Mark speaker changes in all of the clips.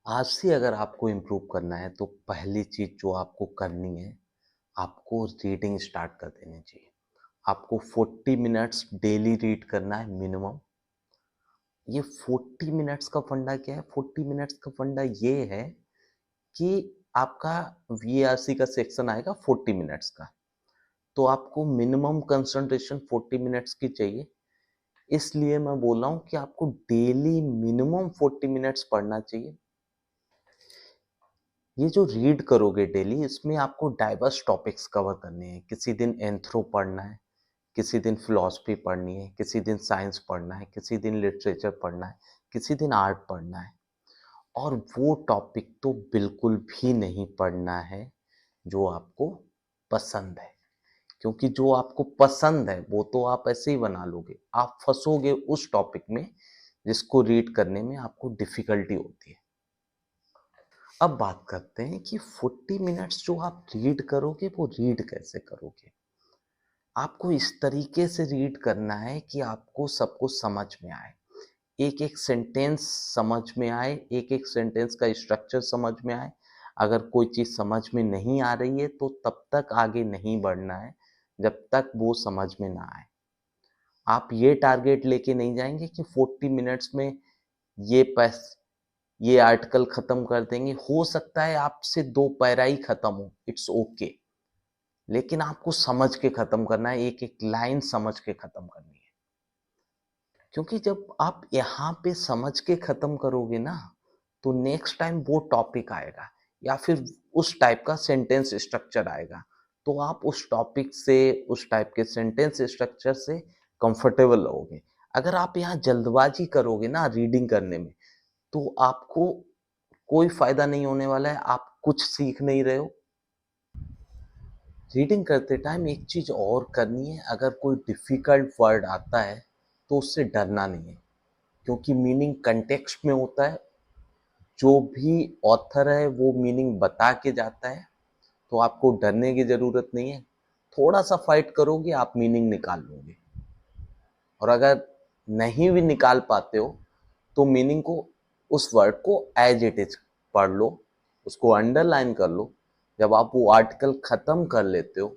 Speaker 1: आज से अगर आपको इम्प्रूव करना है तो पहली चीज़ जो आपको करनी है, आपको रीडिंग स्टार्ट कर देनी चाहिए। आपको 40 मिनट्स डेली रीड करना है मिनिमम। ये 40 मिनट्स का फंडा क्या है? 40 मिनट्स का फंडा ये है कि आपका वीआरसी का सेक्शन आएगा 40 मिनट्स का, तो आपको मिनिमम कंसंट्रेशन 40 मिनट्स की चाहिए। इसलिए मैं बोल रहा हूँ कि आपको डेली मिनिमम 40 मिनट्स पढ़ना चाहिए। ये जो रीड करोगे डेली, इसमें आपको डाइवर्स टॉपिक्स कवर करने हैं। किसी दिन एंथ्रो पढ़ना है, किसी दिन फिलॉसफी पढ़नी है, किसी दिन साइंस पढ़ना है, किसी दिन लिटरेचर पढ़ना है, किसी दिन आर्ट पढ़ना है। और वो टॉपिक तो बिल्कुल भी नहीं पढ़ना है जो आपको पसंद है, क्योंकि जो आपको पसंद है वो तो आप ऐसे ही बना लोगे। आप फंसोगे उस टॉपिक में जिसको रीड करने में आपको डिफिकल्टी होती है। अब बात करते हैं कि 40 मिनट्स जो आप रीड करोगे वो रीड कैसे करोगे। आपको इस तरीके से रीड करना है कि आपको सब कुछ समझ में आए, एक एक सेंटेंस समझ में आए, एक एक सेंटेंस का स्ट्रक्चर समझ में आए। अगर कोई चीज़ समझ में नहीं आ रही है तो तब तक आगे नहीं बढ़ना है जब तक वो समझ में ना आए। आप ये टारगेट लेके नहीं जाएंगे कि 40 मिनट्स में ये पैस ये आर्टिकल खत्म कर देंगे। हो सकता है आपसे 2 पैरा ही खत्म हो, इट्स ओके, लेकिन आपको समझ के खत्म करना है, एक एक लाइन समझ के खत्म करनी है। क्योंकि जब आप यहाँ पे समझ के खत्म करोगे ना, तो नेक्स्ट टाइम वो टॉपिक आएगा या फिर उस टाइप का सेंटेंस स्ट्रक्चर आएगा, तो आप उस टॉपिक से, उस टाइप के सेंटेंस स्ट्रक्चर से कंफर्टेबल रहोगे। अगर आप यहाँ जल्दबाजी करोगे ना रीडिंग करने में, तो आपको कोई फायदा नहीं होने वाला है, आप कुछ सीख नहीं रहे हो। रीडिंग करते टाइम एक चीज़ और करनी है, अगर कोई डिफ़िकल्ट वर्ड आता है तो उससे डरना नहीं है, क्योंकि मीनिंग कंटेक्स्ट में होता है। जो भी ऑथर है वो मीनिंग बता के जाता है, तो आपको डरने की ज़रूरत नहीं है। थोड़ा सा फाइट करोगे आप मीनिंग निकाल लोगे। और अगर नहीं भी निकाल पाते हो तो मीनिंग को, उस वर्ड को एज इट इज पढ़ लो, उसको अंडरलाइन कर लो। जब आप वो आर्टिकल खत्म कर लेते हो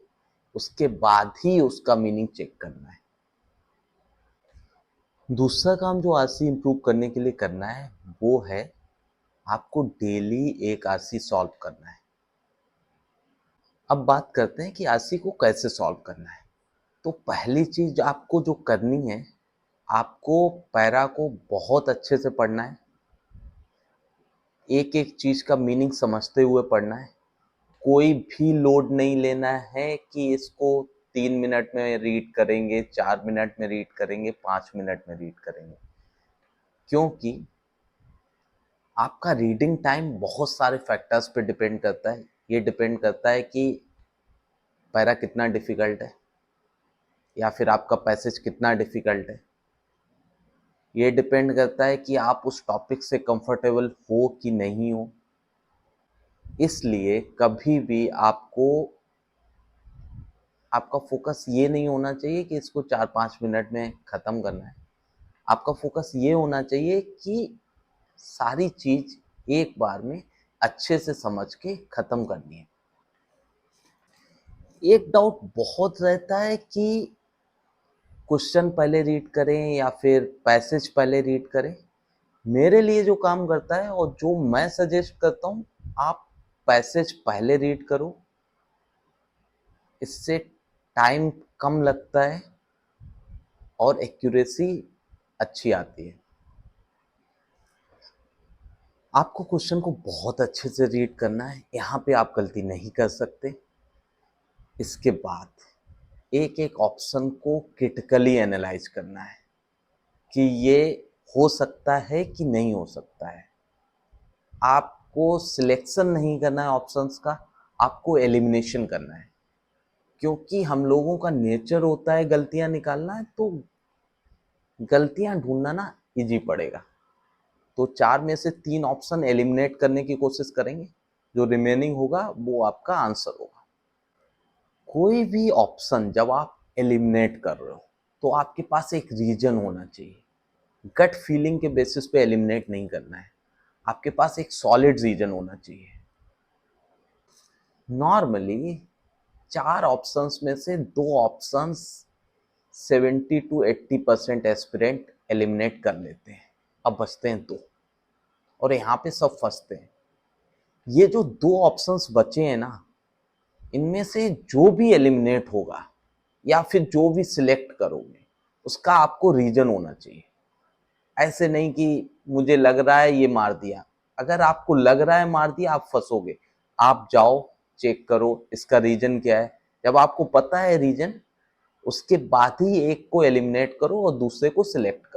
Speaker 1: उसके बाद ही उसका मीनिंग चेक करना है। दूसरा काम जो आरसी इंप्रूव करने के लिए करना है वो है आपको डेली एक आरसी सॉल्व करना है। अब बात करते हैं कि आरसी को कैसे सॉल्व करना है। तो पहली चीज आपको जो करनी है, आपको पैरा को बहुत अच्छे से पढ़ना है, एक एक चीज का मीनिंग समझते हुए पढ़ना है। कोई भी लोड नहीं लेना है कि इसको 3 मिनट में रीड करेंगे, 4 मिनट में रीड करेंगे, 5 मिनट में रीड करेंगे, क्योंकि आपका रीडिंग टाइम बहुत सारे फैक्टर्स पे डिपेंड करता है। ये डिपेंड करता है कि पैरा कितना डिफिकल्ट है या फिर आपका पैसेज कितना डिफिकल्ट है। ये डिपेंड करता है कि आप उस टॉपिक से कंफर्टेबल हो कि नहीं हो। इसलिए कभी भी आपको, आपका फोकस ये नहीं होना चाहिए कि इसको 4-5 मिनट में ख़त्म करना है। आपका फोकस ये होना चाहिए कि सारी चीज़ एक बार में अच्छे से समझ के ख़त्म करनी है। एक डाउट बहुत रहता है कि क्वेश्चन पहले रीड करें या फिर पैसेज पहले रीड करें। मेरे लिए जो काम करता है और जो मैं सजेस्ट करता हूँ, आप पैसेज पहले रीड करो, इससे टाइम कम लगता है और एक्यूरेसी अच्छी आती है। आपको क्वेश्चन को बहुत अच्छे से रीड करना है, यहाँ पे आप गलती नहीं कर सकते। इसके बाद एक एक ऑप्शन को क्रिटिकली एनालाइज करना है कि ये हो सकता है कि नहीं हो सकता है। आपको सिलेक्शन नहीं करना है ऑप्शंस का, आपको एलिमिनेशन करना है। क्योंकि हम लोगों का नेचर होता है गलतियां निकालना है, तो गलतियां ढूंढना ना इजी पड़ेगा। तो 4 में से 3 ऑप्शन एलिमिनेट करने की कोशिश करेंगे, जो रिमेनिंग होगा वो आपका आंसर होगा। कोई भी ऑप्शन जब आप एलिमिनेट कर रहे हो तो आपके पास एक रीजन होना चाहिए। गट फीलिंग के बेसिस पे एलिमिनेट नहीं करना है। आपके पास एक सॉलिड रीजन होना चाहिए। नॉर्मली 4 ऑप्शंस में से 2 ऑप्शंस 70 टू 80% एस्पिरेंट एलिमिनेट कर लेते हैं, अब बचते हैं 2 और यहाँ पे सब फंसते हैं। ये जो 2 ऑप्शंस बचे हैं ना, इनमें से जो भी एलिमिनेट होगा या फिर जो भी सिलेक्ट करोगे उसका आपको रीजन होना चाहिए। ऐसे नहीं कि मुझे लग रहा है ये मार दिया। अगर आपको लग रहा है मार दिया, आप फंसोगे। आप जाओ चेक करो इसका रीजन क्या है। जब आपको पता है रीजन, उसके बाद ही एक को एलिमिनेट करो और दूसरे को सिलेक्ट करो।